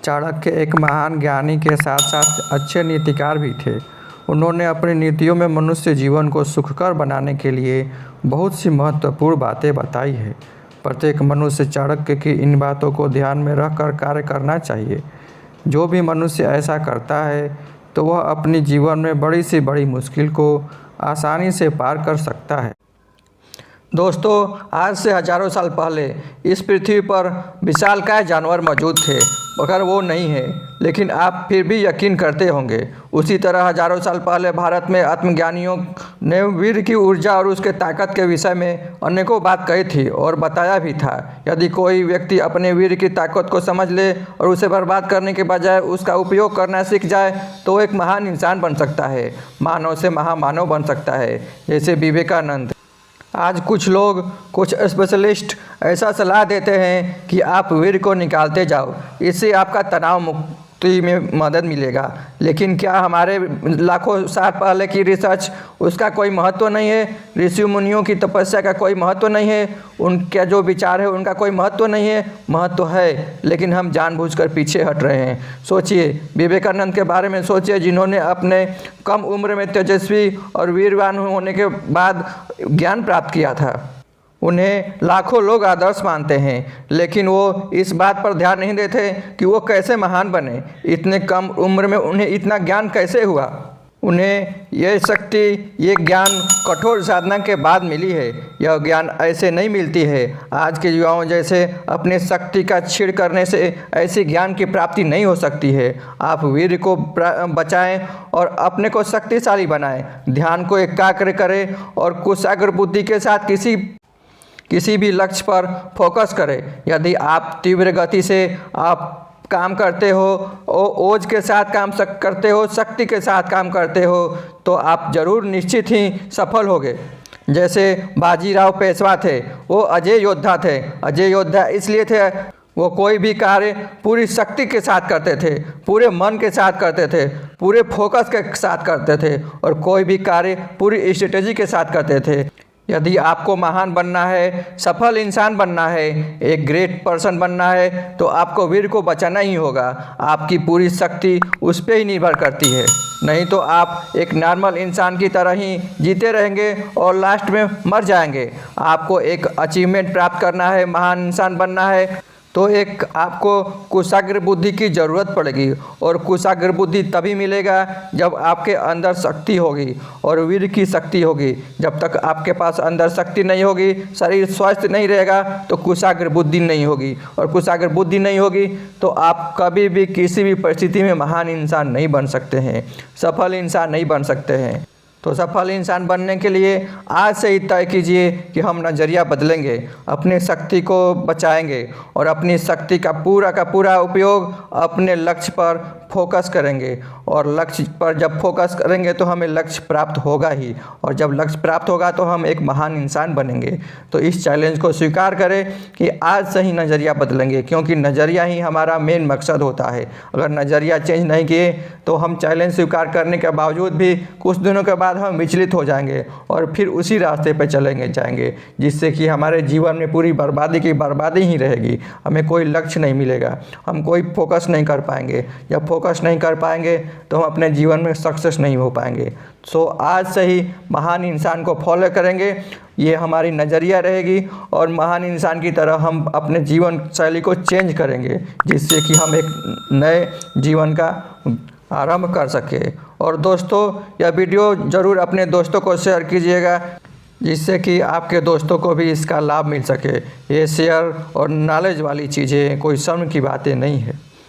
चाणक्य एक महान ज्ञानी के साथ साथ अच्छे नीतिकार भी थे। उन्होंने अपनी नीतियों में मनुष्य जीवन को सुखकर बनाने के लिए बहुत सी महत्वपूर्ण बातें बताई है। प्रत्येक मनुष्य चाणक्य की इन बातों को ध्यान में रखकर कार्य करना चाहिए। जो भी मनुष्य ऐसा करता है तो वह अपनी जीवन में बड़ी से बड़ी मुश्किल को आसानी से पार कर सकता है। दोस्तों, आज से हजारों साल पहले इस पृथ्वी पर विशालकाय जानवर मौजूद थे, मगर वो नहीं है, लेकिन आप फिर भी यकीन करते होंगे। उसी तरह हजारों साल पहले भारत में आत्मज्ञानियों ने वीर की ऊर्जा और उसके ताकत के विषय में अनेकों बात कही थी और बताया भी था। यदि कोई व्यक्ति अपने वीर की ताकत को समझ ले और उसे बर्बाद करने के बजाय उसका उपयोग करना सीख जाए तो वो एक महान इंसान बन सकता है, मानव से महामानव बन सकता है, जैसे विवेकानंद। आज कुछ लोग, कुछ स्पेशलिस्ट ऐसा सलाह देते हैं कि आप वीर को निकालते जाओ, इससे आपका तनाव मुक्ति में मदद मिलेगा। लेकिन क्या हमारे लाखों साल पहले की रिसर्च, उसका कोई महत्व नहीं है? ऋषि मुनियों की तपस्या का कोई महत्व नहीं है? उनके जो विचार है उनका कोई महत्व नहीं है? महत्व है, लेकिन हम जानबूझकर पीछे हट रहे हैं। सोचिए, विवेकानंद के बारे में सोचिए, जिन्होंने अपने कम उम्र में तेजस्वी और वीरवान होने के बाद ज्ञान प्राप्त किया था। उन्हें लाखों लोग आदर्श मानते हैं, लेकिन वो इस बात पर ध्यान नहीं देते कि वो कैसे महान बने। इतने कम उम्र में उन्हें इतना ज्ञान कैसे हुआ? उन्हें यह शक्ति, ये ज्ञान कठोर साधना के बाद मिली है। यह ज्ञान ऐसे नहीं मिलती है। आज के युवाओं जैसे अपनी शक्ति का छीड़ करने से ऐसी ज्ञान की प्राप्ति नहीं हो सकती है। आप वीर को बचाएं और अपने को शक्तिशाली बनाएं। ध्यान को एकाग्र करें और कुशाग्र बुद्धि के साथ किसी भी लक्ष्य पर फोकस करें। यदि आप तीव्र गति से काम करते हो, ओज के साथ काम करते हो, शक्ति के साथ काम करते हो, तो आप जरूर निश्चित ही सफल होगे। जैसे बाजीराव पेशवा थे, वो अजय योद्धा थे। अजय योद्धा इसलिए थे, वो कोई भी कार्य पूरी शक्ति के साथ करते थे, पूरे मन के साथ करते थे, पूरे फोकस के साथ करते थे और कोई भी कार्य पूरी स्ट्रेटेजी के साथ करते थे। यदि आपको महान बनना है, सफल इंसान बनना है, एक ग्रेट पर्सन बनना है, तो आपको वीर को बचाना ही होगा। आपकी पूरी शक्ति उस पर ही निर्भर करती है, नहीं तो आप एक नॉर्मल इंसान की तरह ही जीते रहेंगे और लास्ट में मर जाएंगे। आपको एक अचीवमेंट प्राप्त करना है, महान इंसान बनना है, तो एक आपको कुशाग्र बुद्धि की ज़रूरत पड़ेगी। और कुशाग्र बुद्धि तभी मिलेगा जब आपके अंदर शक्ति होगी और वीर की शक्ति होगी। जब तक आपके पास अंदर शक्ति नहीं होगी, शरीर स्वस्थ नहीं रहेगा, तो कुशाग्र बुद्धि नहीं होगी। और कुशाग्र बुद्धि नहीं होगी तो आप कभी भी किसी भी परिस्थिति में महान इंसान नहीं बन सकते हैं, सफल इंसान नहीं बन सकते हैं। तो सफल इंसान बनने के लिए आज से ही तय कीजिए कि हम नज़रिया बदलेंगे, अपनी शक्ति को बचाएंगे और अपनी शक्ति का पूरा उपयोग अपने लक्ष्य पर फोकस करेंगे। और लक्ष्य पर जब फोकस करेंगे तो हमें लक्ष्य प्राप्त होगा ही, और जब लक्ष्य प्राप्त होगा तो हम एक महान इंसान बनेंगे। तो इस चैलेंज को स्वीकार करें कि आज से ही नज़रिया बदलेंगे, क्योंकि नज़रिया ही हमारा मेन मकसद होता है। अगर नज़रिया चेंज नहीं किए तो हम चैलेंज स्वीकार करने के बावजूद भी कुछ दिनों के बाद हम विचलित हो जाएंगे और फिर उसी रास्ते पर जाएंगे, जिससे कि हमारे जीवन में पूरी बर्बादी की बर्बादी ही रहेगी। हमें कोई लक्ष्य नहीं मिलेगा, हम कोई फोकस नहीं कर पाएंगे। जब फोकस नहीं कर पाएंगे तो हम अपने जीवन में सक्सेस नहीं हो पाएंगे। सो आज से ही महान इंसान को फॉलो करेंगे, ये हमारी नज़रिया रहेगी और महान इंसान की तरह हम अपने जीवन शैली को चेंज करेंगे, जिससे कि हम एक नए जीवन का आरंभ कर सके। और दोस्तों, यह वीडियो ज़रूर अपने दोस्तों को शेयर कीजिएगा, जिससे कि आपके दोस्तों को भी इसका लाभ मिल सके। ये शेयर और नॉलेज वाली चीज़ें, कोई शर्म की बातें नहीं है।